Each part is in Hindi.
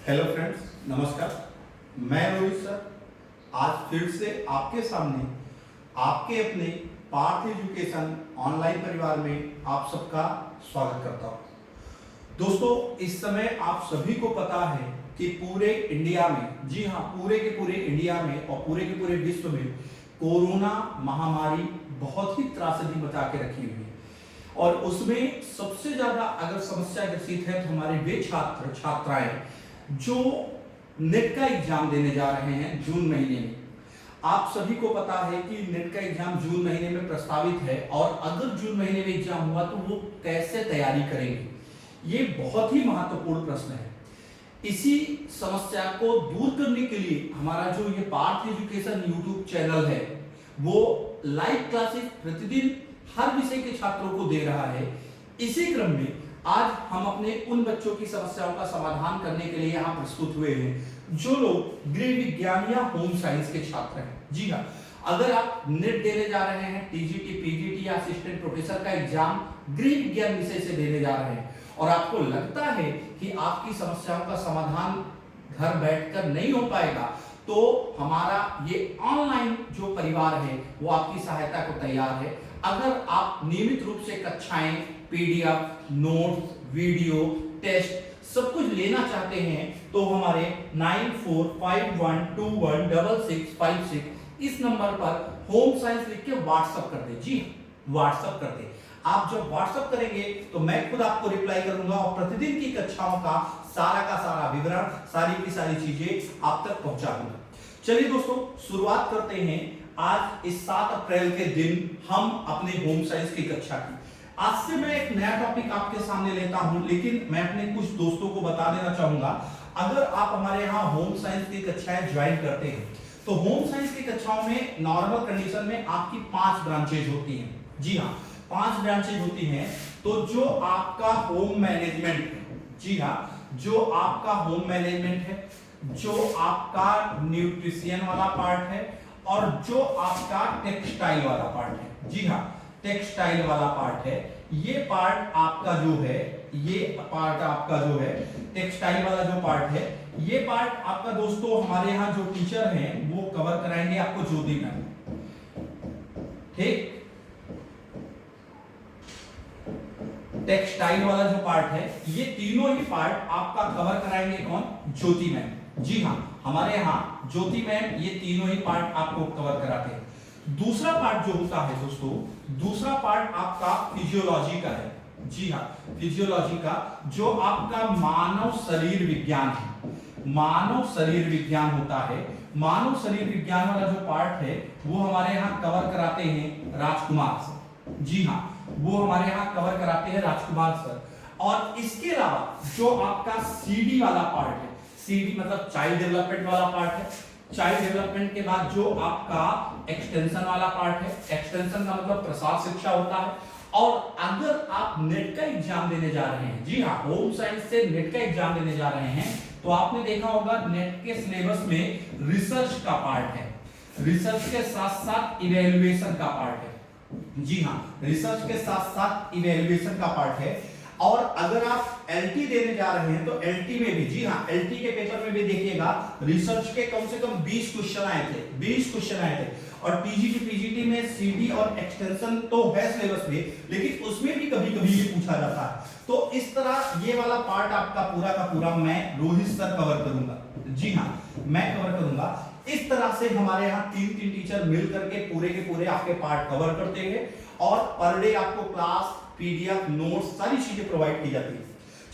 हेलो फ्रेंड्स, नमस्कार। मैं रोहित सर आज फिर से आपके सामने आपके अपने पार्थ एजुकेशन ऑनलाइन परिवार में आप सबका स्वागत करता हूं। दोस्तों, इस समय आप सभी को पता है कि पूरे इंडिया में, जी हाँ, पूरे के पूरे इंडिया में और पूरे के पूरे विश्व में कोरोना महामारी बहुत ही त्रासदी मचा के रखी हुई है। और उसमें सबसे ज्यादा अगर समस्या ग्रसित है तो हमारे वे छात्र छात्राएं जो नेट का एग्जाम देने जा रहे हैं जून महीने में। आप सभी को पता है कि नेट का एग्जाम जून महीने में प्रस्तावित है, और अगर जून महीने में एग्जाम हुआ तो वो कैसे तैयारी करेंगे, ये बहुत ही महत्वपूर्ण प्रश्न है। इसी समस्या को दूर करने के लिए हमारा जो ये पार्थ एजुकेशन यूट्यूब चैनल है वो लाइव क्लासेस प्रतिदिन हर विषय के छात्रों को दे रहा है। इसी क्रम में आज हम अपने उन बच्चों की समस्याओं का समाधान करने के लिए यहाँ प्रस्तुत हुए हैं जो लोग गृह विज्ञान या होम साइंस के छात्र हैं। जी हाँ, अगर आप नेट देने जा रहे हैं, टीजीटी, पीजीटी या असिस्टेंट प्रोफेसर का एग्जाम गृह विज्ञान विषय से देने जा रहे हैं और आपको लगता है कि आपकी समस्याओं का समाधान घर बैठकर नहीं हो पाएगा, तो हमारा ये ऑनलाइन जो परिवार है वो आपकी सहायता को तैयार है। अगर आप नियमित रूप से कक्षाएं, पीडीएफ, नोट्स, वीडियो, टेस्ट सब कुछ लेना चाहते हैं तो हमारे 9451216656 इस नंबर पर होम साइंस लिख के व्हाट्सएप कर दे। जी, व्हाट्सएप कर दे। आप जब व्हाट्सएप करेंगे तो मैं खुद आपको रिप्लाई करूंगा और प्रतिदिन की कक्षाओं का सारा विवरण, सारी की सारी चीजें आप तक पहुंचा दूंगा। चलिए दोस्तों, शुरुआत करते हैं आज इस 7 अप्रैल के दिन हम अपने होम साइंस की कक्षा की। आज से मैं एक नया टॉपिक आपके सामने लेता हूं, लेकिन मैं अपने कुछ दोस्तों को बता देना चाहूंगा, अगर आप हमारे यहाँ होम साइंस की कक्षाएं ज्वाइन करते हैं तो होम साइंस की कक्षाओं में नॉर्मल कंडीशन में आपकी 5 ब्रांचेज होती हैं। जी हाँ, 5 ब्रांचेज होती हैं। तो जो आपका होम मैनेजमेंट है, जी हाँ, जो आपका होम मैनेजमेंट है, जो आपका न्यूट्रिशन वाला पार्ट है और जो आपका टेक्सटाइल वाला पार्ट है, जी हाँ, टेक्सटाइल वाला पार्ट है, ये पार्ट आपका जो है, ये पार्ट आपका जो है टेक्सटाइल वाला जो पार्ट है, ये पार्ट आपका दोस्तों हमारे यहाँ जो टीचर हैं वो कवर कराएंगे आपको, ज्योति मैम। ठीक, टेक्सटाइल वाला जो पार्ट है, ये तीनों ही पार्ट आपका कवर कराएंगे कौन? ज्योति मैम। जी हाँ, हमारे यहाँ ज्योति मैम ये तीनों ही पार्ट आपको कवर कराते हैं। दूसरा पार्ट जो होता है दोस्तों, दूसरा पार्ट आपका फिजियोलॉजी का है। जी हाँ, फिजियोलॉजी का, जो आपका मानव शरीर विज्ञान है, मानव शरीर विज्ञान होता है। मानव शरीर विज्ञान वाला जो पार्ट है वो हमारे यहाँ कवर कराते हैं राजकुमार सर। जी हाँ, वो हमारे यहाँ कवर कराते हैं राजकुमार सर। और इसके अलावा जो आपका सीडी वाला पार्ट है, सीडी मतलब चाइल्ड डेवलपमेंट वाला पार्ट है। चाइल्ड डेवलपमेंट के बाद जो आपका एक्सटेंशन वाला पार्ट है, एक्सटेंशन का मतलब प्रसार शिक्षा होता है। और अगर आप नेट का एग्जाम देने जा रहे हैं, जी हाँ, होम साइंस से नेट का एग्जाम देने जा रहे हैं, तो आपने देखा होगा नेट के सिलेबस में रिसर्च का पार्ट है, रिसर्च के साथ साथ इवैल्यूएशन का पार्ट है। जी हाँ, रिसर्च के साथ साथ इवैल्यूएशन का पार्ट है। और अगर आप एलटी देने जा रहे हैं तो एलटी में भी, जी हाँ, एलटी के पेपर में भी देखिएगा रिसर्च के कम से कम 20 क्वेश्चन आए थे, 20 क्वेश्चन आए थे। और टीजीटी, पीजीटी में सीडी और एक्सटेंशन तो है सिलेबस में, लेकिन उसमें भी कभी-कभी ये पूछा जाता है। तो इस तरह ये वाला पार्ट आपका पूरा का पूरा मैं रोहित सर कवर करूंगा। जी हाँ, मैं कवर करूंगा। इस तरह से हमारे यहाँ 3 टीचर मिल करके पूरे के पूरे आपके पार्ट कवर करते हैं और पर डे आपको क्लास, पीडीएफ, नोट्स सारी चीजें प्रोवाइड की जाती है।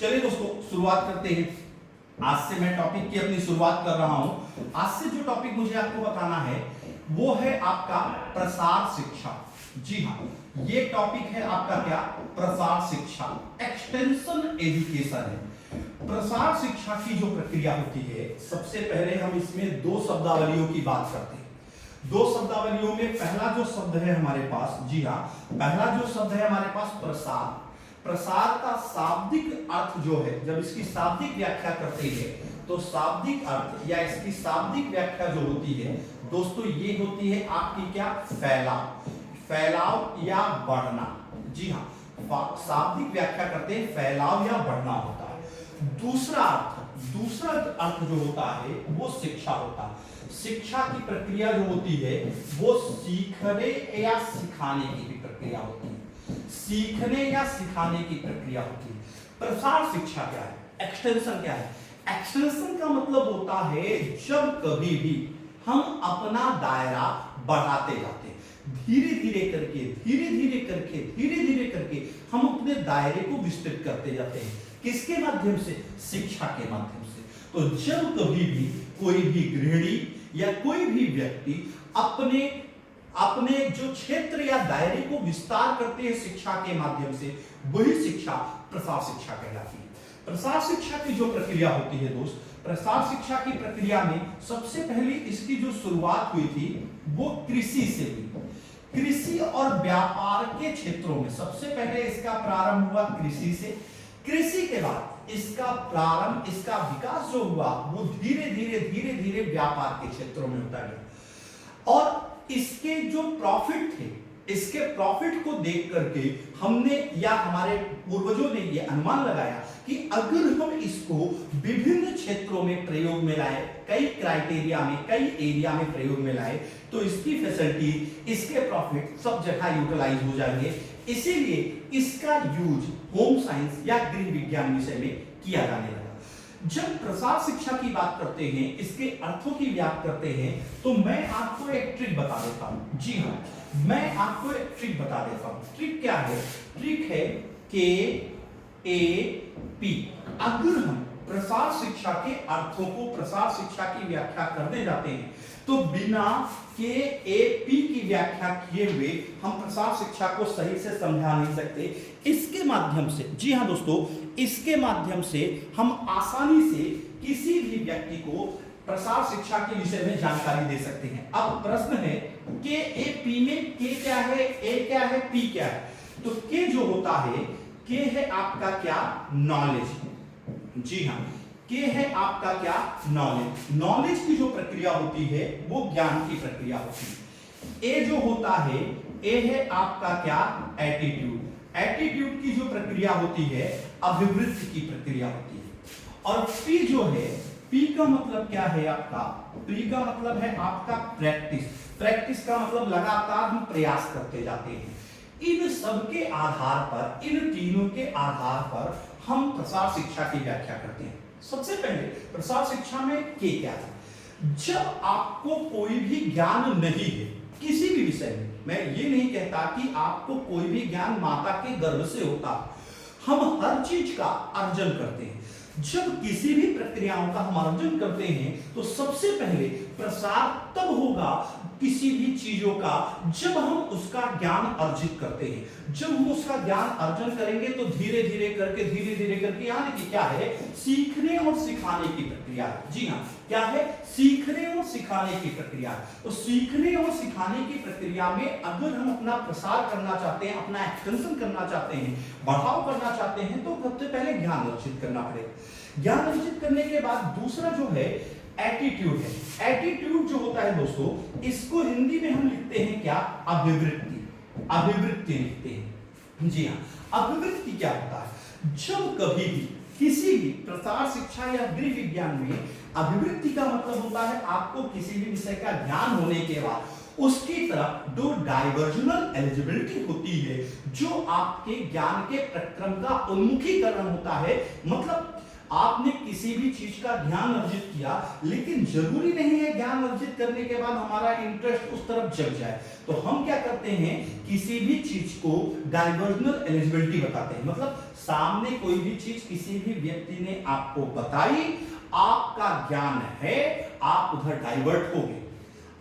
चलिए दोस्तों, शुरुआत करते हैं। आज से मैं टॉपिक की अपनी शुरुआत कर रहा हूं। आज से जो टॉपिक मुझे आपको बताना है वो है आपका प्रसार शिक्षा। जी हाँ, ये टॉपिक है आपका क्या? प्रसार शिक्षा, एक्सटेंशन एजुकेशन है। प्रसार शिक्षा की जो प्रक्रिया होती है, सबसे पहले हम इसमें 2 शब्दावलियों की बात करते हैं। 2 शब्दावलियों में पहला जो शब्द है हमारे पास, जी हाँ, पहला जो शब्द है हमारे पास प्रसार। प्रसार का शाब्दिक अर्थ जो है, जब इसकी शाब्दिक व्याख्या करते हैं तो शाब्दिक अर्थ या इसकी शाब्दिक व्याख्या जो होती है दोस्तों, ये होती है आपकी क्या? फैलाव, फैलाव या बढ़ना। जी हाँ, शाब्दिक व्याख्या करते हैं फैलाव या बढ़ना होता है। दूसरा अर्थ दूसरा अर्थ जो होता है वो शिक्षा होता है। शिक्षा की प्रक्रिया जो होती है वो सीखने या सिखाने की भी प्रक्रिया होती है, सीखने या सिखाने की प्रक्रिया होती है। प्रसार शिक्षा क्या है, एक्सटेंशन क्या है? एक्सटेंशन का मतलब होता है जब कभी भी हम अपना दायरा बढ़ाते जाते हैं, धीरे धीरे करके हम अपने दायरे को विस्तृत करते जाते हैं। किसके माध्यम से? शिक्षा के माध्यम से। तो जब कभी भी कोई भी गृहिणी या कोई भी व्यक्ति अपने जो क्षेत्र या दायरे को विस्तार करते हैं शिक्षा के माध्यम से, वही शिक्षा प्रसार शिक्षा कहलाती है। प्रसार शिक्षा की जो प्रक्रिया होती है दोस्त, प्रसार शिक्षा की प्रक्रिया में सबसे पहले इसकी जो शुरुआत हुई थी वो कृषि से हुई। कृषि और व्यापार के क्षेत्रों में सबसे पहले इसका प्रारंभ हुआ कृषि से। कृषि के बाद इसका प्रारंभ, इसका विकास जो हुआ वो धीरे धीरे व्यापार के क्षेत्रों में होता गया। और इसके जो प्रॉफिट थे, इसके प्रॉफिट को देख करके हमने या हमारे पूर्वजों ने ये अनुमान लगाया कि अगर हम इसको विभिन्न क्षेत्रों में प्रयोग में लाए, कई क्राइटेरिया में, कई एरिया में प्रयोग में लाए, तो इसकी फैसिलिटी, इसके प्रॉफिट सब जगह यूटिलाइज हो जाएंगे। इसीलिए इसका यूज होम साइंस या गृह विज्ञान विषय में किया जाने लगा। जब प्रसार शिक्षा की बात करते हैं, इसके अर्थों की व्याख्या करते हैं, तो मैं आपको एक ट्रिक बता देता हूं। जी हाँ, मैं आपको एक ट्रिक बता देता हूं। ट्रिक क्या है? ट्रिक है KAP। अगर हम प्रसार शिक्षा के अर्थों को, प्रसार शिक्षा की व्याख्या करने जाते हैं, तो बिना KAP की व्याख्या किए हुए हम प्रसार शिक्षा को सही से समझा नहीं सकते। इसके माध्यम से, जी हाँ दोस्तों, इसके माध्यम से हम आसानी से किसी भी व्यक्ति को प्रसार शिक्षा के विषय में जानकारी दे सकते हैं। अब प्रश्न है KAP में K क्या है, A क्या है, P क्या है? तो K जो होता है, K है आपका क्या? नॉलेज। जी हाँ, K है आपका क्या? नॉलेज। नॉलेज की जो प्रक्रिया होती है वो ज्ञान की प्रक्रिया होती है। A जो होता है, A है आपका क्या? एटीट्यूड। एटीट्यूड की जो प्रक्रिया होती है अभिवृत्ति की प्रक्रिया होती है। और P जो है, P का मतलब क्या है आपका? P का मतलब है आपका प्रैक्टिस। प्रैक्टिस का मतलब लगातार हम प्रयास करते जाते हैं। इन सब के आधार पर, इन तीनों के आधार पर हम प्रसार शिक्षा की व्याख्या करते हैं। सबसे पहले प्रसार शिक्षा में K क्या है? जब आपको कोई भी ज्ञान नहीं है किसी भी विषय में, मैं ये नहीं कहता कि आपको कोई भी ज्ञान माता के गर्भ से होता, हम हर चीज का अर्जन करते हैं। जब किसी भी प्रक्रियाओं का हम अर्जन करते हैं तो सबसे पहले प्रसार तब होगा किसी भी चीजों का जब हम उसका ज्ञान अर्जित करते हैं। जब हम उसका ज्ञान अर्जन करेंगे तो धीरे धीरे करके यानी कि क्या है? सीखने और सिखाने की प्रक्रिया। जी हाँ, क्या है? सीखने और सिखाने की प्रक्रिया। तो सीखने और सिखाने की प्रक्रिया में अगर हम अपना प्रसार करना चाहते हैं, अपना एक्सटेंशन करना चाहते हैं, बढ़ाव करना चाहते हैं, तो सबसे पहले ज्ञान अर्जित करना पड़ेगा। ज्ञान अर्जित करने के बाद दूसरा जो है एटीट्यूड है। एटीट्यूड जो होता है दोस्तों, इसको हिंदी में हम लिखते हैं क्या? अभिवृत्ति। अभिवृत्ति लिखते हैं। जी हाँ, अभिवृत्ति क्या होता है? जब कभी भी किसी भी प्रसार शिक्षा या गृह विज्ञान में अभिवृत्ति का मतलब होता है आपको किसी भी विषय का ज्ञान होने के बाद उसकी तरफ जो डाइवर्जनल एलिजिबिलिटी होती है, जो आपके ज्ञान के प्रक्रम का उन्मुखीकरण होता है। मतलब आपने किसी भी चीज का ज्ञान अर्जित किया, लेकिन जरूरी नहीं है ज्ञान अर्जित करने के बाद हमारा इंटरेस्ट उस तरफ जग जाए। तो हम क्या करते हैं? किसी भी चीज को डाइवर्जनल एलिजिबिलिटी बताते हैं। मतलब सामने कोई भी चीज किसी भी व्यक्ति ने आपको बताई, आपका ज्ञान है, आप उधर डाइवर्ट हो गए।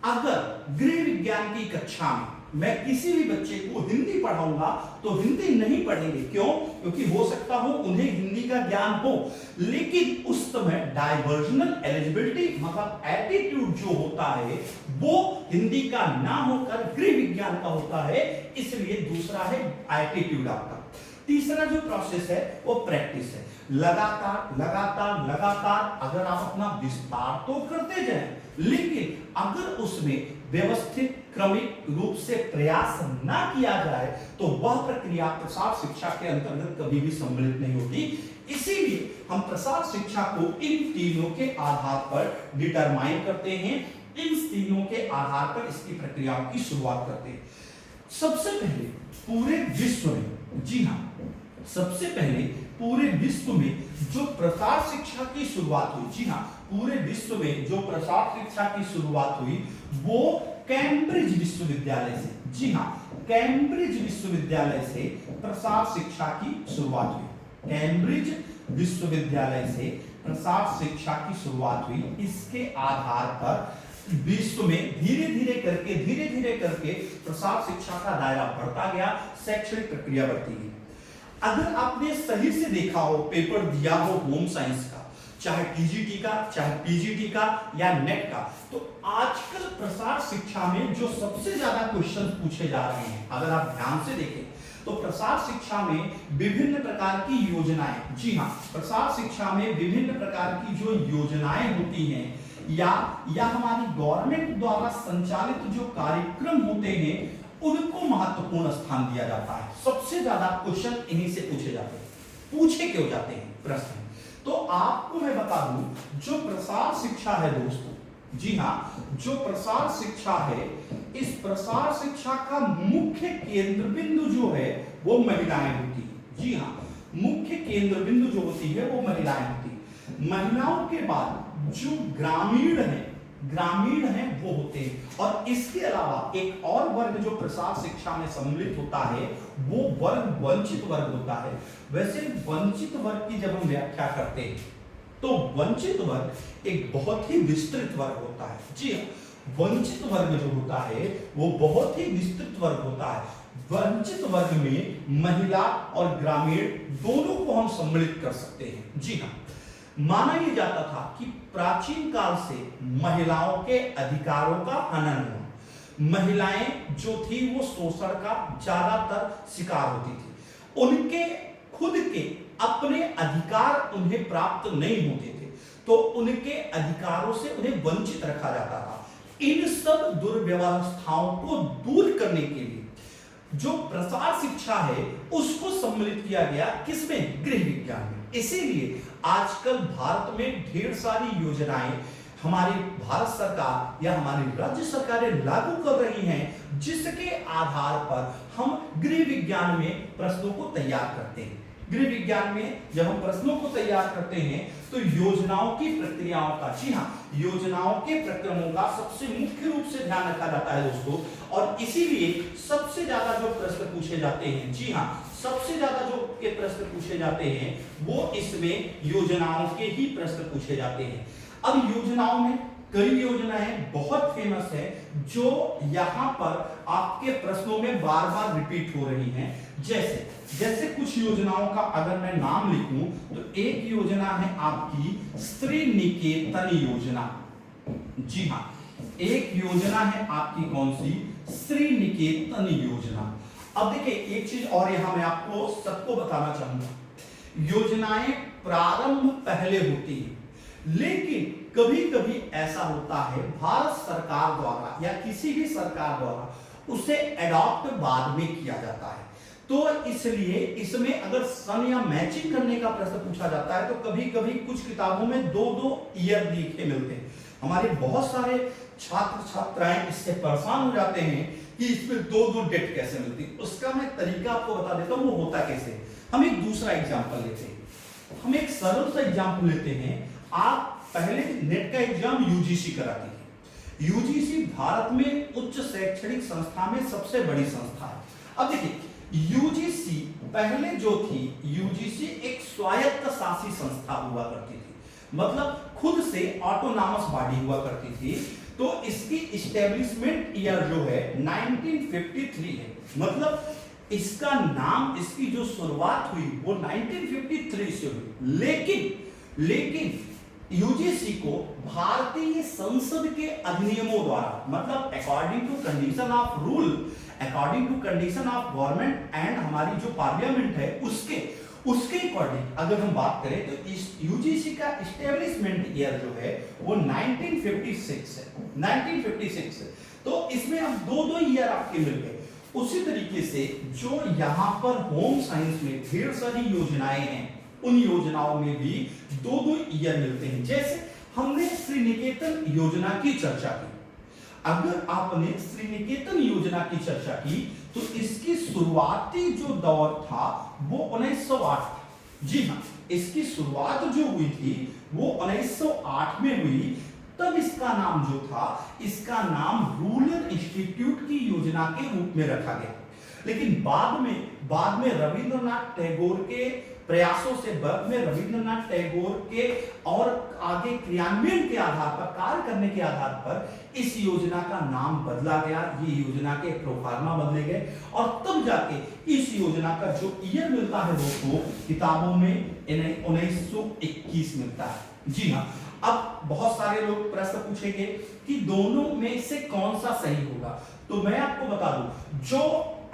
अगर गृह विज्ञान की कक्षा में मैं किसी भी बच्चे को हिंदी पढ़ाऊंगा तो हिंदी नहीं पढ़ेंगे। क्यों? क्योंकि हो सकता हो उन्हें हिंदी का ज्ञान हो, लेकिन उस समय डाइवर्जनल एलिजिबिलिटी मतलब एटीट्यूड जो होता है वो हिंदी का ना होकर गृह विज्ञान का होता है। इसलिए दूसरा है एटीट्यूड आपका। तीसरा जो प्रोसेस है वो प्रैक्टिस है। लगातार लगातार लगातार अगर आप अपना विस्तार तो करते जाएं, लेकिन अगर उसमें व्यवस्थित क्रमिक रूप से प्रयास ना किया जाए तो वह प्रक्रिया प्रसार शिक्षा के अंतर्गत कभी भी सम्मिलित नहीं होती। इसीलिए हम प्रसार शिक्षा को इन तीनों के आधार पर डिटरमाइन करते हैं, इन तीनों के आधार पर इसकी प्रक्रियाओं की शुरुआत करते हैं। सबसे पहले पूरे विश्व में, जी हां, सबसे पहले पूरे विश्व में जो प्रसार शिक्षा की शुरुआत हुई, जी हां, पूरे विश्व में जो प्रसार शिक्षा की शुरुआत हुई वो कैम्ब्रिज विश्वविद्यालय से, जी हां, कैम्ब्रिज विश्वविद्यालय से प्रसार शिक्षा की शुरुआत हुई। कैम्ब्रिज विश्वविद्यालय से प्रसार शिक्षा की शुरुआत हुई। इसके आधार पर विश्व में धीरे धीरे करके प्रसार शिक्षा का दायरा बढ़ता गया, शैक्षणिक प्रक्रिया बढ़ती गई। अगर आपने सही से देखा हो, पेपर दिया हो होम साइंस का, चाहे टीजीटी का, चाहे पीजीटी का या नेट का, तो आजकल प्रसार शिक्षा में जो सबसे ज्यादा क्वेश्चन पूछे जा रहे हैं, अगर आप ध्यान से देखें तो प्रसार शिक्षा में विभिन्न प्रकार की योजनाएं, जी हां, प्रसार शिक्षा में विभिन्न प्रकार की जो योजनाएं होती हैं या हमारी गवर्नमेंट द्वारा संचालित जो कार्यक्रम होते हैं उनको महत्वपूर्ण स्थान दिया जाता है। सबसे ज्यादा क्वेश्चन इन्हीं से पूछे जाते हैं। पूछे क्यों जाते हैं प्रश्न? तो आपको मैं बता दूं, जो प्रसार शिक्षा है दोस्तों, जी हां, जो प्रसार शिक्षा है, इस प्रसार शिक्षा का मुख्य केंद्र बिंदु जो है वो महिलाएं होती है। जी हां, मुख्य केंद्र बिंदु जो होती है वो महिलाएं होती है। महिलाओं के बाद जो ग्रामीण हैं वो होते हैं। और इसके अलावा एक और वर्ग जो प्रसार शिक्षा में सम्मिलित होता है वो वर्ग वंचित वर्ग होता है। वैसे वंचित वर्ग की जब हम व्याख्या करते हैं तो वंचित वर्ग एक बहुत ही विस्तृत वर्ग होता है। जी हाँ, वंचित वर्ग जो होता है वो बहुत ही विस्तृत वर्ग होता है। वंचित वर्ग में महिला और ग्रामीण दोनों को हम सम्मिलित कर सकते हैं। जी हाँ, माना यह जाता था कि प्राचीन काल से महिलाओं के अधिकारों का हनन हुआ। महिलाएं जो थी वो शोषण का ज्यादातर शिकार होती थी। उनके खुद के अपने अधिकार उन्हें प्राप्त नहीं होते थे, तो उनके अधिकारों से उन्हें वंचित रखा जाता था। इन सब दुर्व्यवस्थाओं को दूर करने के लिए जो प्रसार शिक्षा है उसको सम्मिलित किया गया, किसमें? गृह विज्ञान में। इसीलिए आजकल भारत में ढेर सारी योजनाएं हमारी भारत सरकार या हमारी राज्य सरकारें लागू कर रही हैं, जिसके आधार पर हम गृह विज्ञान में प्रश्नों को तैयार करते हैं। गृह विज्ञान में जब हम प्रश्नों को तैयार करते हैं तो योजनाओं की प्रक्रियाओं का, जी हाँ, योजनाओं के प्रक्रमों का सबसे मुख्य रूप से ध्यान रखा जाता है दोस्तों। और इसीलिए सबसे ज्यादा जो प्रश्न पूछे जाते हैं, जी हाँ, सबसे ज्यादा जो के प्रश्न पूछे जाते हैं वो इसमें योजनाओं के ही प्रश्न पूछे जाते हैं। अब योजनाओं में कई योजनाएं बहुत फेमस है जो यहाँ पर आपके प्रश्नों में बार बार रिपीट हो रही हैं। जैसे कुछ योजनाओं का अगर मैं नाम लिखूं तो एक योजना है आपकी स्त्री निकेतन योजना। जी हाँ, एक योजना है आपकी कौन सी? स्त्री निकेतन योजना। अब देखिए एक चीज और यहां मैं आपको सबको बताना चाहूंगा, योजनाएं प्रारंभ पहले होती है, लेकिन कभी कभी ऐसा होता है भारत सरकार द्वारा या किसी भी सरकार द्वारा उसे एडॉप्ट बाद में किया जाता है। तो इसलिए इसमें अगर सन या मैचिंग करने का प्रश्न पूछा जाता है तो कभी कभी कुछ किताबों में 2-2 ईयर लिखे मिलते हैं। हमारे बहुत सारे छात्र छात्राएं इससे परेशान हो जाते हैं कि इसमें 2-2 डेट कैसे मिलती है। उसका मैं तरीका आपको बता देता हूं, वो होता कैसे। हम एक दूसरा एग्जाम्पल लेते हैं, हम एक सरल सा एग्जाम्पल लेते हैं। आप पहले नेट का एग्जाम यूजीसी कराती है। यूजीसी भारत में उच्च शैक्षणिक संस्था में सबसे बड़ी संस्था है। अब देखिए यूजीसी पहले जो थी, यूजीसी एक स्वायत्त शासी संस्था हुआ करती थी, मतलब खुद से ऑटोनॉमस बॉडी हुआ करती थी। तो इसकी इस्टेब्लिशमेंट ईयर जो है 1953 है, मतलब इसका नाम, इसकी जो शुरुआत हुई वो 1953 से हुई। लेकिन यूजीसी को भारतीय संसद के अधिनियमों द्वारा, मतलब according to condition of rule, according to condition of government and हमारी जो पार्लियामेंट है उसके अकॉर्डिंग अगर हम बात करें तो इस यूजीसी का एस्टेब्लिशमेंट ईयर जो है वो 1956 है। 1956 है। तो इसमें अब दो दो ईयर आपके मिल गए। उसी तरीके से जो यहां पर होम साइंस में ढेर सारी योजनाएं हैं, उन योजनाओं में भी दो दो ईयर मिलते हैं। जैसे हमने श्री निकेतन योजना की चर्चा की, अगर आपने श्री निकेतन योजना की चर्चा की तो इसकी शुरुआती जो दौर था वो 1908 था। जी हाँ, इसकी शुरुआत जो हुई थी वो 1908 में हुई। तब इसका नाम जो था, इसका नाम रूरल इंस्टीट्यूट की योजना के रूप में रखा गया। लेकिन बाद में रविंद्रनाथ टैगोर के प्रयासों से, बाद में रविंद्रनाथ टैगोर के और आगे क्रियान्वयन के आधार पर, कार्य करने के आधार पर इस योजना का नाम बदला गया। ये योजना के प्रोफार्मा बदले गए और तब जाके इस योजना का जो ईयर मिलता है दोस्तों, किताबों में 1921 मिलता है। जी हाँ, अब बहुत सारे लोग प्रश्न पूछेंगे कि दोनों में से कौन सा सही होगा। तो मैं आपको बता दूं, जो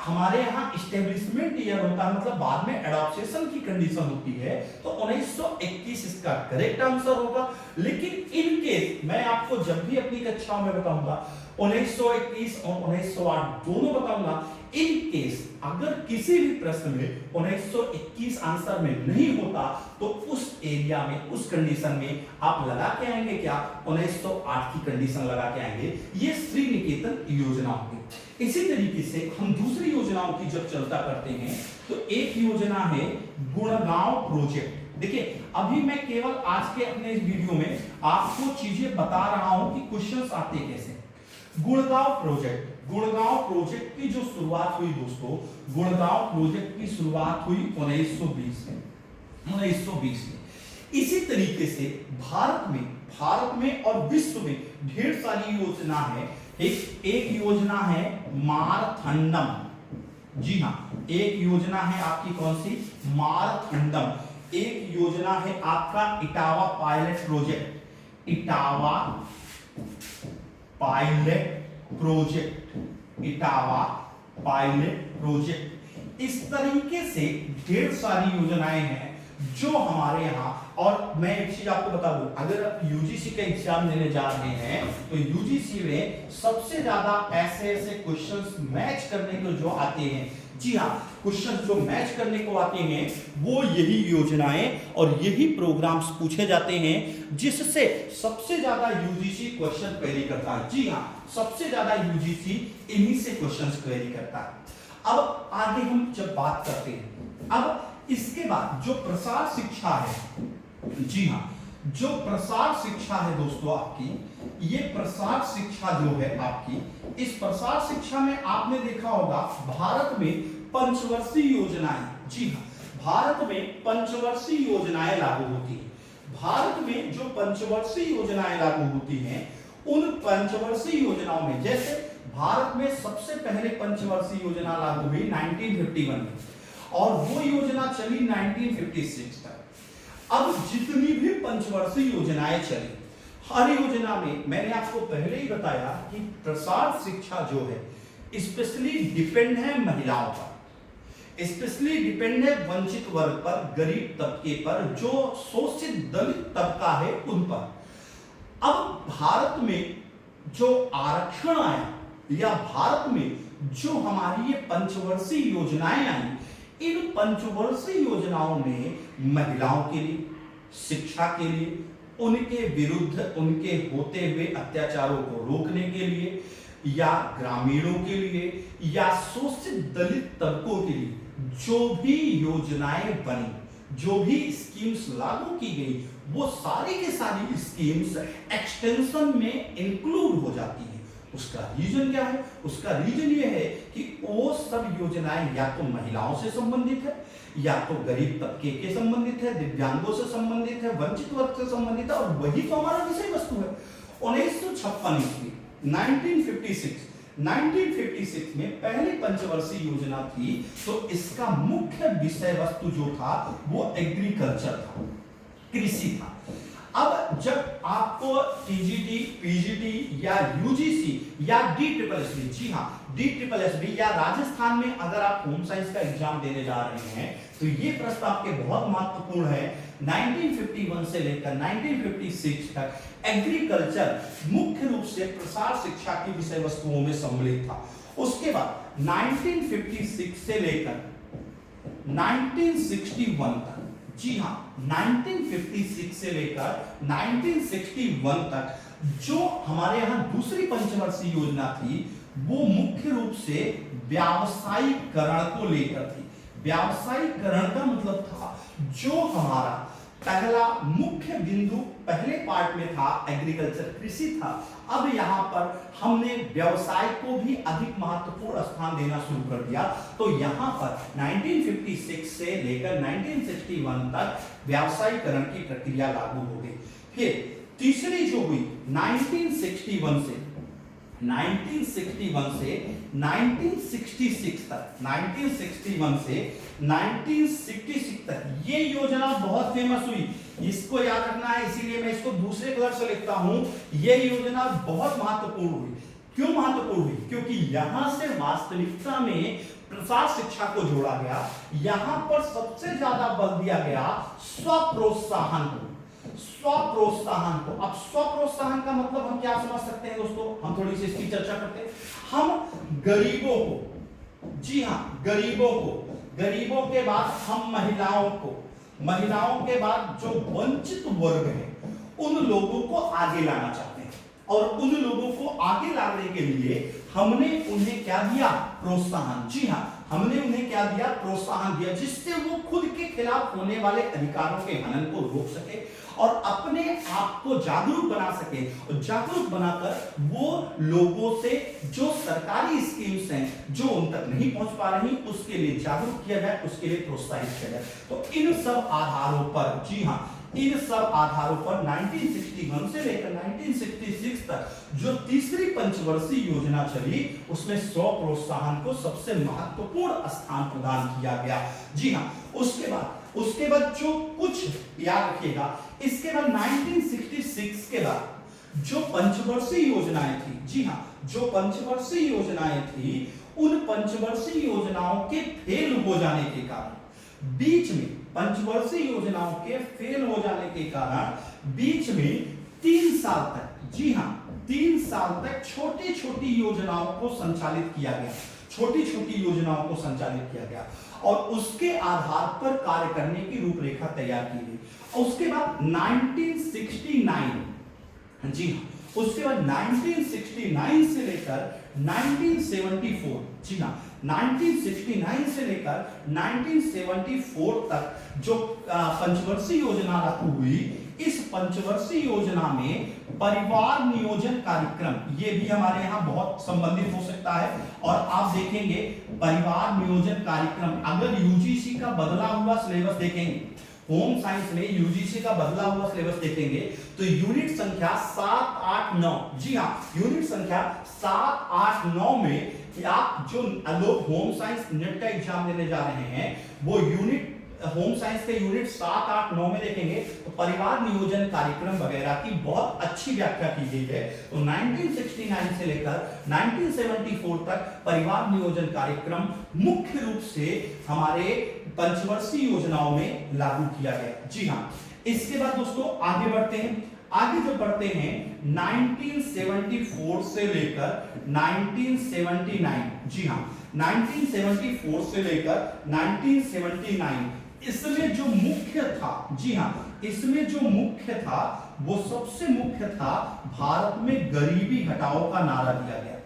हमारे यहाँ इस्टेब्लिशमेंट ईयर होता है, मतलब बाद में एडॉप्शन की कंडीशन होती है, तो 1921 इसका करेक्ट आंसर होगा। लेकिन इन केस मैं आपको जब भी अपनी कक्षाओं में बताऊंगा 1921 और 1908 दोनों बताऊंगा। इन केस अगर किसी भी प्रश्न में 1921 आंसर में नहीं होता तो उस एरिया में, उस कंडीशन में आप लगा के आएंगे क्या, 1908 की कंडीशन लगा के आएंगे। ये श्री निकेतन योजना होगी। इसी तरीके से हम दूसरी योजनाओं की जब चर्चा करते हैं तो एक योजना है गुड़गांव प्रोजेक्ट। देखिए, अभी मैं केवल आज के अपने इस वीडियो में आपको चीजें बता रहा हूं कि क्वेश्चंस आते कैसे। गुड़गांव प्रोजेक्ट की जो शुरुआत हुई दोस्तों, गुड़गांव प्रोजेक्ट की शुरुआत हुई 1920 में। इसी तरीके से भारत में और विश्व में ढेर सारी योजना है। एक योजना है मारथंडम। जी हाँ, एक योजना है आपकी कौन सी, मारथंडम। एक योजना है आपका इटावा पायलट प्रोजेक्ट। इस तरीके से ढेर सारी योजनाएं हैं जो हमारे यहाँ। और मैं एक चीज आपको बता दूं, अगर आप यूजीसी का एग्जाम देने जा रहे हैं तो यूजीसी में सबसे ज्यादा ऐसे क्वेश्चंस मैच करने को जो आते हैं, जी हाँ, क्वेश्चंस जो मैच करने को आते हैं वो यही योजनाएं और यही प्रोग्राम्स पूछे जाते हैं जिससे सबसे ज्यादा यूजीसी क्वेश्चन क्वेरी करता है। जी हाँ, सबसे ज्यादा यूजीसी इन्हीं से क्वेश्चंस क्वेरी करता है। अब आगे हम जब बात करते हैं, अब इसके बाद जो प्रसार शिक्षा है, जी हाँ, जो प्रसार शिक्षा है दोस्तों आपकी, ये प्रसार शिक्षा जो है आपकी, इस प्रसार शिक्षा में आपने देखा होगा भारत में पंचवर्षीय योजनाएं, जी हाँ, भारत में पंचवर्षीय योजनाएं लागू होती हैं। भारत में जो पंचवर्षीय योजनाएं लागू होती हैं, उन पंचवर्षीय योजनाओं में, जैसे भारत में सबसे पहले पंचवर्षीय योजना लागू हुई 1951 में और वो योजना चली 1956 तक। अब जितनी भी पंचवर्षीय योजनाएं चली, हर योजना में मैंने आपको पहले ही बताया कि प्रसार शिक्षा जो है स्पेशली डिपेंड है महिलाओं पर, स्पेशली डिपेंड है वंचित वर्ग पर, गरीब तबके पर, जो शोषित दलित तबका है उन पर। अब भारत में जो आरक्षण आया या भारत में जो हमारी ये पंचवर्षीय योजनाएं आई, इन पंचवर्षीय योजनाओं में महिलाओं के लिए, शिक्षा के लिए, उनके विरुद्ध उनके होते हुए अत्याचारों को रोकने के लिए, या ग्रामीणों के लिए, या शोषित दलित तबकों के लिए जो भी योजनाएं बनी, जो भी स्कीम्स लागू की गई, वो सारी की सारी स्कीम्स एक्सटेंशन में इंक्लूड हो जाती है। उसका रीजन क्या है? उसका रीजन ये है कि वो सब योजनाएं या तो महिलाओं से संबंधित है, या तो गरीब तबके के संबंधित है, दिव्यांगों से संबंधित है, वंचित वर्ग से संबंधित है, और वही तो हमारा विषय वस्तु है। 1956 ईस्वी 1956 में पहली पंचवर्षीय योजना थी, तो इसका मुख्य विषय वस्तु जो था वो एग्रीकल्चर था, कृषि था। अब जब आपको टीजीटी, पीजीटी या यूजीसी या DSSB, जी हाँ DSSB या राजस्थान में अगर आप होम साइंस का एग्जाम देने जा रहे हैं तो ये प्रश्न आपके बहुत महत्वपूर्ण है। 1951 से लेकर 1956 तक एग्रीकल्चर मुख्य रूप से प्रसार शिक्षा की विषय वस्तुओं में सम्मिलित था। उसके बाद 1956 से लेकर 1961 तक, जी हाँ 1956 से लेकर 1961 तक जो हमारे यहाँ दूसरी पंचवर्षीय योजना थी वो मुख्य रूप से व्यावसायीकरण को लेकर थी। व्यावसायीकरण का मतलब था जो हमारा पहला मुख्य बिंदु पहले पार्ट में था एग्रीकल्चर, कृषि था, अब यहां पर हमने व्यवसाय को भी अधिक महत्वपूर्ण स्थान देना शुरू कर दिया। तो यहां पर 1956 से लेकर 1961 तक व्यावसायीकरण की प्रक्रिया लागू हो गई। फिर तीसरी जो हुई 1961 से 1966 तक, 1961 से 1966 तक ये योजना बहुत फेमस हुई। इसको याद रखना है, इसीलिए मैं इसको दूसरे कलर से लिखता हूं। ये योजना बहुत महत्वपूर्ण हुई। क्यों महत्वपूर्ण हुई? क्योंकि यहां से वास्तविकता में प्रसार शिक्षा को जोड़ा गया। यहां पर सबसे ज्यादा बल दिया गया स्वप्रोत्साहन को। स्वप्रोत्साहन को, अब स्वप्रोत्साहन का मतलब हम क्या समझ सकते हैं दोस्तों, हम थोड़ी सी इसकी चर्चा करते हैं। हम गरीबों को, जी हां गरीबों को, गरीबों के बाद हम महिलाओं को, महिलाओं के बाद जो वंचित वर्ग है उन लोगों को आगे लाना चाहते हैं। और उन लोगों को आगे लाने के लिए हमने उन्हें क्या दिया? प्रोत्साहन। जी हां, हमने उन्हें क्या दिया? प्रोत्साहन दिया, जिससे वो खुद के खिलाफ होने वाले अधिकारों के हनन को रोक सके और अपने आप को जागरूक बना सके। और जागरूक बनाकर वो लोगों से जो सरकारी स्कीम्स हैं जो उन तक नहीं पहुंच पा रही, उसके लिए जागरूक किया जाए, उसके लिए प्रोत्साहित किया जाए। तो इन सब आधारों पर, जी हां इन सब आधारों पर 1961 से लेकर 1966 तक जो तीसरी पंचवर्षीय योजना चली उसमें स्व प्रोत्साहन को सबसे महत्वपूर्ण स्थान प्रदान किया गया। जी हां, उसके बाद जो कुछ याद रखिएगा, इसके बाद 1966 के बाद जो पंचवर्षीय योजनाएं थी, जी हां जो पंचवर्षीय योजनाएं थी, उन पंचवर्षीय योजनाओं के फेल हो जाने के कारण बीच में, पंचवर्षीय योजनाओं के फेल हो जाने के कारण बीच में 3 साल तक, जी हां 3 साल तक छोटी छोटी योजनाओं को संचालित किया गया। छोटी छोटी योजनाओं को संचालित किया गया और उसके आधार पर कार्य करने की रूपरेखा तैयार की गई। और उसके बाद 1969, जी हां उसके बाद 1969 से लेकर 1974, जी हां 1969 से लेकर 1974 तक जो पंचवर्षीय योजना लागू हुई, इस पंचवर्षीय योजना में परिवार नियोजन कार्यक्रम, ये भी हमारे यहाँ बहुत संबंधित हो सकता है। और आप देखेंगे परिवार नियोजन कार्यक्रम, अगर यूजीसी का बदला हुआ सिलेबस देखेंगे, होम साइंस में यूजीसी का बदला हुआ सिलेबस देखेंगे तो यूनिट संख्या 7, 8, 9, जी हाँ यूनिट संख्या 7, 8, 9 में आप जो लोग होम साइंस नेट का एग्जाम देने जा रहे हैं वो यूनिट होम साइंस के यूनिट 7, 8, 9 में देखेंगे तो परिवार नियोजन कार्यक्रम वगैरह की बहुत अच्छी व्याख्या की गई है। तो 1969 से लेकर 1974 तक परिवार नियोजन कार्यक्रम मुख्य रूप से हमारे पंचवर्षीय योजनाओं में लागू किया गया। जी हाँ, इसके बाद दोस्तों आगे बढ़ते हैं। आगे जो बढ़ते हैं 1974 से लेकर 1979, जी हाँ 1974 से लेकर 1979, इसमें जो मुख्य था, जी हाँ इसमें जो मुख्य था वो सबसे मुख्य था भारत में गरीबी हटाओ का नारा दिया गया।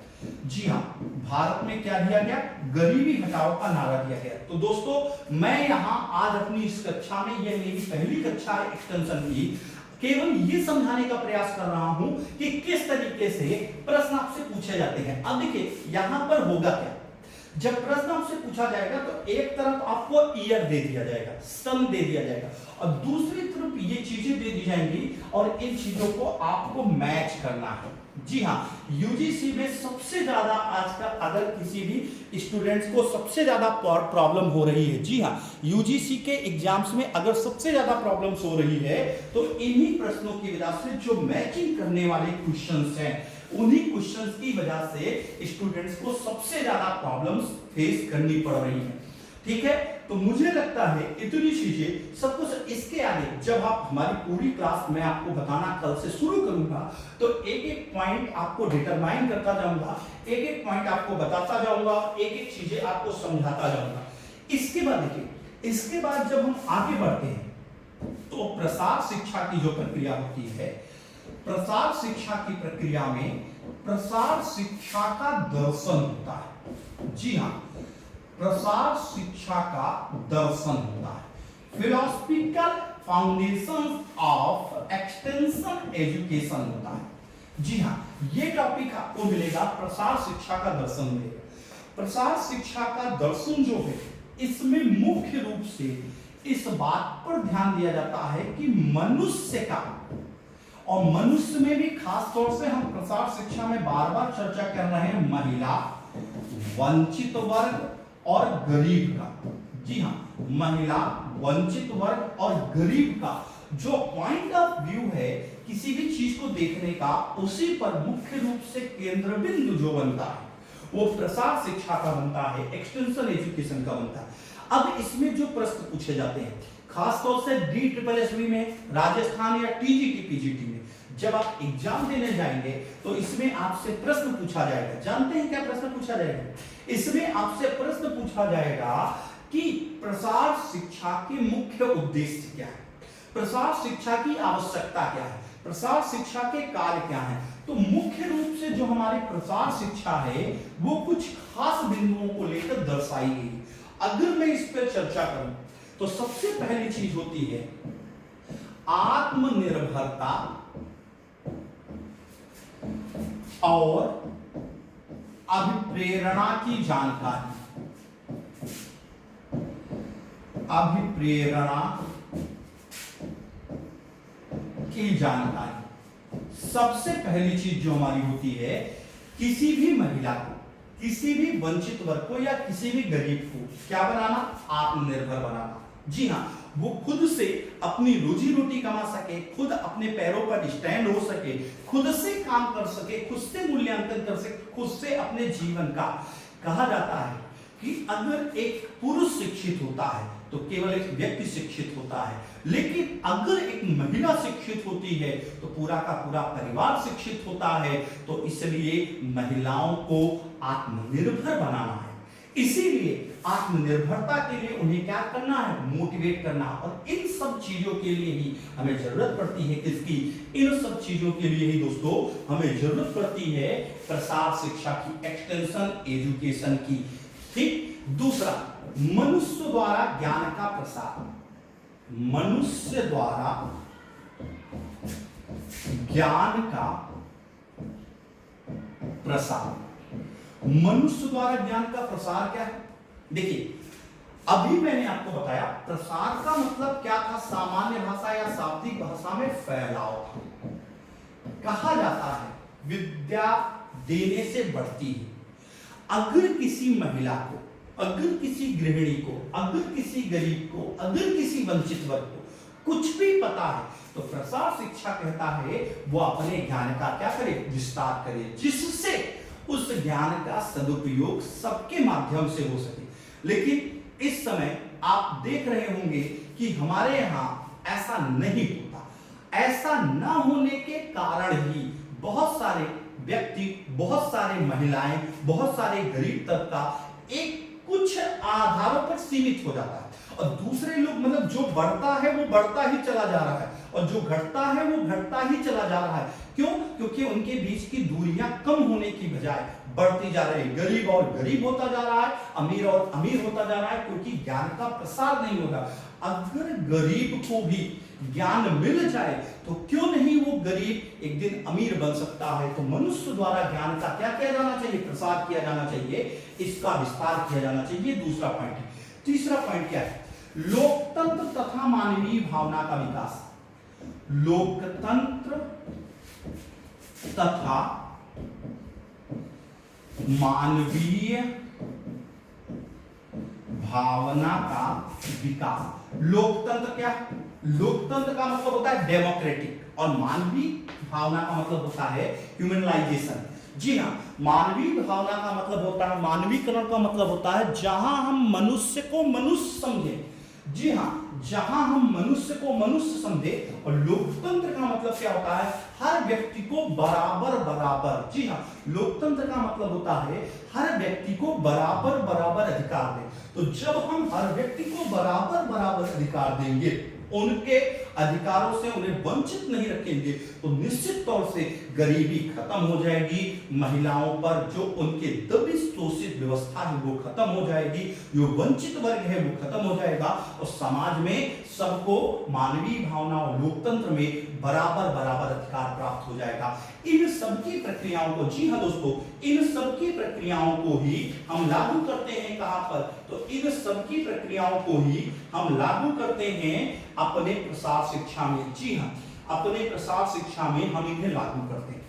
जी हाँ, भारत में क्या दिया गया? गरीबी हटाओ का नारा दिया गया। तो दोस्तों मैं यहां आज अपनी इस कक्षा में, यह मेरी पहली कक्षा एक्सटेंशन की, केवल ये समझाने का प्रयास कर रहा हूं कि किस तरीके से प्रश्न आपसे पूछे जाते हैं। अब देखिए यहां पर होगा क्या, जब प्रश्न आपसे पूछा जाएगा तो एक तरफ आपको ईयर दे दिया जाएगा, सन दे दिया जाएगा और दूसरी तरफ ये चीजें दे दी जाएंगी और इन चीजों को आपको मैच करना है। जी हाँ, यूजीसी में सबसे ज्यादा आजकल अगर किसी भी स्टूडेंट्स को सबसे ज्यादा प्रॉब्लम हो रही है, जी हाँ, यूजीसी के एग्जाम्स में अगर सबसे ज्यादा प्रॉब्लम्स हो रही है तो इन्हीं प्रश्नों की वजह से जो मैचिंग करने वाले क्वेश्चंस हैं, उन्हीं क्वेश्चंस की वजह से स्टूडेंट्स को सबसे ज्यादा प्रॉब्लम्स फेस करनी पड़ रही है। ठीक है, तो मुझे लगता है इतनी चीजें सब कुछ। इसके आगे जब आप हमारी पूरी क्लास में आपको बताना कल से शुरू करूंगा तो एक एक पॉइंट आपको डिटरमाइन करता जाऊंगा, एक एक पॉइंट आपको बताता जाऊंगा, एक एक चीजें आपको समझाता जाऊंगा। इसके बाद देखिए, इसके बाद जब हम आगे बढ़ते हैं तो प्रसार शिक्षा की जो प्रक्रिया होती है, प्रसार शिक्षा की प्रक्रिया में प्रसार शिक्षा का दर्शन होता है। जी हाँ, प्रसार शिक्षा का दर्शन होता है। Philosophical foundation of extension education होता है। जी हाँ, ये टॉपिक आपको मिलेगा, प्रसार शिक्षा का दर्शन मिलेगा। प्रसार शिक्षा का दर्शन जो है, इसमें मुख्य रूप से इस बात पर ध्यान दिया जाता है कि मनुष्य का, और मनुष्य में भी खास तौर से हम प्रसार शिक्षा में बार बार चर्चा कर रहे हैं, महिला, वंचित वर्ग और गरीब का। जी हाँ, महिला, वंचित वर्ग और गरीब का जो पॉइंट ऑफ व्यू है किसी भी चीज को देखने का, उसी पर मुख्य रूप से केंद्र बिंदु जो बनता है वो प्रसार शिक्षा का बनता है, एक्सटेंशन एजुकेशन का बनता है। अब इसमें जो प्रश्न पूछे जाते हैं, खासतौर से DSSB में, राजस्थान या TGT PGT में जब आप एग्जाम देने जाएंगे तो इसमें आपसे प्रश्न पूछा जाएगा। जानते हैं क्या प्रश्न पूछा जाएगा? इसमें आपसे प्रश्न पूछा जाएगा कि प्रसार शिक्षा के मुख्य उद्देश्य क्या है, प्रसार शिक्षा की आवश्यकता क्या है, प्रसार शिक्षा के कार्य क्या है। तो मुख्य रूप से जो हमारी प्रसार शिक्षा है वो कुछ खास बिंदुओं को लेकर दर्शाई गई। अगर मैं इस पर चर्चा करूं तो सबसे पहली चीज होती है आत्मनिर्भरता और अभिप्रेरणा की जानकारी। अभिप्रेरणा की जानकारी सबसे पहली चीज जो हमारी होती है, किसी भी महिला को, किसी भी वंचित वर्ग को या किसी भी गरीब को क्या बनाना? आत्मनिर्भर बनाना। जी हाँ, वो खुद से अपनी रोजी रोटी कमा सके, खुद अपने पैरों पर स्टैंड हो सके, खुद से काम कर सके, खुद से मूल्यांकन कर सके, खुद से अपने जीवन का। कहा जाता है कि अगर एक पुरुष शिक्षित होता है तो केवल एक व्यक्ति शिक्षित होता है, लेकिन अगर एक महिला शिक्षित होती है तो पूरा का पूरा परिवार शिक्षित होता है। तो इसलिए महिलाओं को आत्मनिर्भर बनाना है। इसीलिए आत्मनिर्भरता के लिए उन्हें क्या करना है? मोटिवेट करना। और इन सब चीजों के लिए ही हमें जरूरत पड़ती है किसकी? इन सब चीजों के लिए ही दोस्तों हमें जरूरत पड़ती है प्रसार शिक्षा की, एक्सटेंशन एजुकेशन की। ठीक। दूसरा, मनुष्य द्वारा ज्ञान का प्रसार। मनुष्य द्वारा ज्ञान का प्रसार। मनुष्य द्वारा ज्ञान का प्रसार क्या है? देखिए, अभी मैंने आपको बताया प्रसार का मतलब क्या था, सामान्य भाषा या शाब्दिक भाषा में फैलाव था। कहा जाता है विद्या देने से बढ़ती है। अगर किसी महिला को, अगर किसी गृहिणी को, अगर किसी गरीब को, अगर किसी वंचित वर्ग को कुछ भी पता है तो प्रसार शिक्षा कहता है वो अपने ज्ञान का क्या करे? विस्तार करे, जिससे उस ज्ञान का सदुपयोग सबके माध्यम से हो सके। लेकिन इस समय आप देख रहे होंगे कि हमारे यहां ऐसा नहीं होता। ऐसा न होने के कारण ही बहुत सारे व्यक्ति, बहुत सारे महिलाएं, बहुत सारे गरीब तबका एक कुछ आधारों पर सीमित हो जाता है, और दूसरे लोग मतलब जो बढ़ता है वो बढ़ता ही चला जा रहा है, और जो घटता है वो घटता ही चला जा रहा है। क्यों? क्योंकि उनके बीच की दूरियां कम होने की बजाय बढ़ती जा रही है। गरीब और गरीब होता जा रहा है, अमीर और अमीर होता जा रहा है, क्योंकि ज्ञान का प्रसार नहीं होगा। अगर गरीब को भी ज्ञान मिल जाए तो क्यों नहीं वो गरीब एक दिन अमीर बन सकता है। तो मनुष्य द्वारा ज्ञान का क्या किया जाना चाहिए? प्रसार किया जाना चाहिए, इसका विस्तार किया जाना चाहिए। दूसरा पॉइंट है। तीसरा पॉइंट क्या है? लोकतंत्र तथा मानवीय भावना का विकास। लोकतंत्र तथा मानवीय भावना का विकास। लोकतंत्र क्या? लोकतंत्र का मतलब होता है डेमोक्रेटिक, और मानवीय भावना का मतलब होता है ह्यूमनलाइजेशन। जी हाँ, मानवीय भावना का मतलब होता है, मानवीकरण का मतलब होता है जहां हम मनुष्य को मनुष्य समझे। जी हाँ, जहां हम मनुष्य को मनुष्य समझे। और लोकतंत्र का मतलब क्या होता है? हर व्यक्ति को बराबर बराबर। जी हाँ, लोकतंत्र का मतलब होता है हर व्यक्ति को बराबर बराबर अधिकार दे। तो जब हम हर व्यक्ति को बराबर बराबर अधिकार देंगे, उनके अधिकारों से उन्हें वंचित नहीं रखेंगे, तो निश्चित तौर से गरीबी खत्म हो जाएगी, महिलाओं पर जो उनके दबित शोषित व्यवस्था है वो खत्म हो जाएगी, जो वंचित वर्ग है वो खत्म हो जाएगा, और समाज में सबको मानवीय भावना और लोकतंत्र में बराबर बराबर अधिकार प्राप्त हो जाएगा। इन सबकी प्रक्रियाओं को, जी हाँ दोस्तों, इन सबकी प्रक्रियाओं को ही हम लागू करते हैं कहां पर? तो इन सबकी प्रक्रियाओं को ही हम लागू करते हैं अपने प्रसार शिक्षा में। जी हाँ, अपने प्रसार शिक्षा में हम इन्हें लागू करते हैं।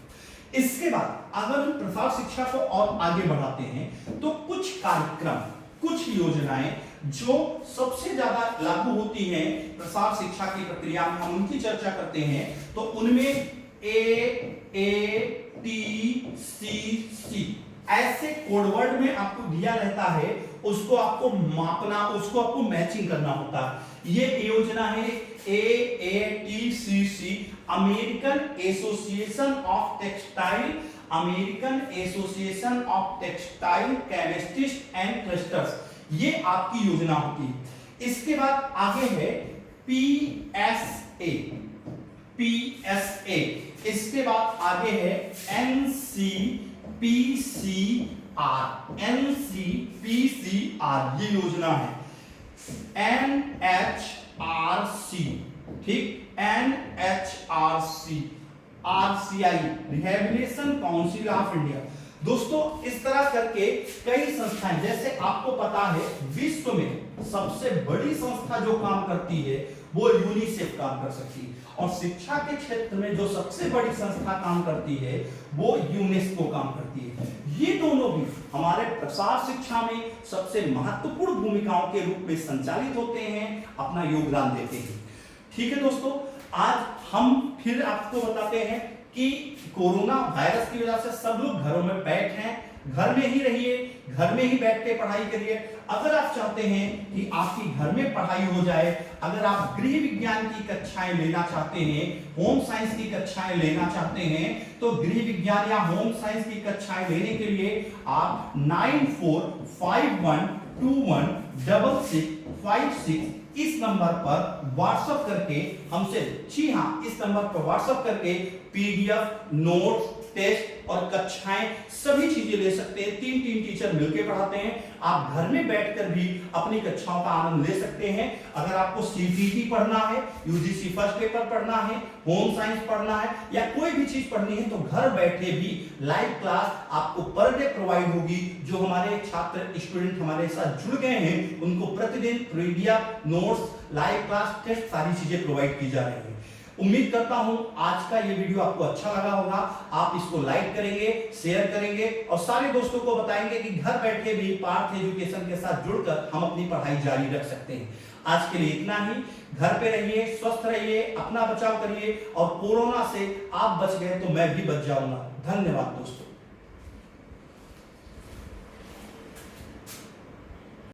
इसके बाद अगर हम प्रसार शिक्षा को और आगे बढ़ाते हैं तो कुछ कार्यक्रम, कुछ योजनाएं जो सबसे ज्यादा लागू होती हैं प्रसार शिक्षा की प्रक्रिया में, हम उनकी चर्चा करते हैं। तो उनमें AATCC ऐसे कोडवर्ड में आपको दिया रहता है, उसको आपको मापना, उसको आपको मैचिंग करना होता है। ये योजना है AATCC, American association of textile, American association of textile chemists and clusters, ये आपकी योजना होती है। इसके बाद आगे है PSA, PSA, इसके बाद आगे है NCPCR, NCPCR ये योजना है। NHRC, ठीक, NHRC, RCI, rehabilitation council of India. दोस्तों इस तरह करके कई संस्थाएं, जैसे आपको पता है विश्व में सबसे बड़ी संस्था जो काम करती है वो यूनिसेफ काम कर सकती है, और शिक्षा के क्षेत्र में जो सबसे बड़ी संस्था काम करती है वो यूनेस्को काम करती है। ये दोनों भी हमारे प्रसार शिक्षा में सबसे महत्वपूर्ण भूमिकाओं के रूप में संचालित होते हैं, अपना योगदान देते हैं। ठीक है दोस्तों, आज हम फिर आपको बताते हैं कि कोरोना वायरस की वजह से सब लोग घरों में बैठे हैं, घर में ही रहिए, घर में ही बैठ के पढ़ाई करिए। अगर आप चाहते हैं कि आपकी घर में पढ़ाई हो जाए, अगर आप गृह विज्ञान की कक्षाएं लेना चाहते हैं, होम साइंस की कक्षाएं लेना चाहते हैं, तो गृह विज्ञान या होम साइंस की कक्षाएं लेने के लिए आप 9451216656 इस नंबर पर व्हाट्सएप करके हमसे, जी हाँ, इस नंबर पर व्हाट्सएप करके पीडीएफ, नोट्स, टेस्ट और कक्षाएं सभी चीजें ले सकते हैं। 3 टीचर मिलकर पढ़ाते हैं। आप घर में बैठकर भी अपनी कक्षाओं का आनंद ले सकते हैं। अगर आपको सीटीटी पढ़ना है, यूजीसी फर्स्ट पेपर पढ़ना है, होम साइंस पढ़ना है, या कोई भी चीज पढ़नी है, तो घर बैठे भी लाइव क्लास आपको पर डे प्रोवाइड होगी। जो हमारे छात्र स्टूडेंट हमारे साथ जुड़ गए हैं उनको प्रतिदिन PDF, notes, live class, test सारी चीजें प्रोवाइड की जा रही है। उम्मीद करता हूं आज का ये वीडियो आपको अच्छा लगा होगा। आप इसको लाइक करेंगे, शेयर करेंगे और सारे दोस्तों को बताएंगे कि घर बैठे भी पार्थ एजुकेशन के साथ जुड़कर हम अपनी पढ़ाई जारी रख सकते हैं। आज के लिए इतना ही। घर पे रहिए, स्वस्थ रहिए, अपना बचाव करिए, और कोरोना से आप बच गए तो मैं भी बच जाऊंगा। धन्यवाद दोस्तों।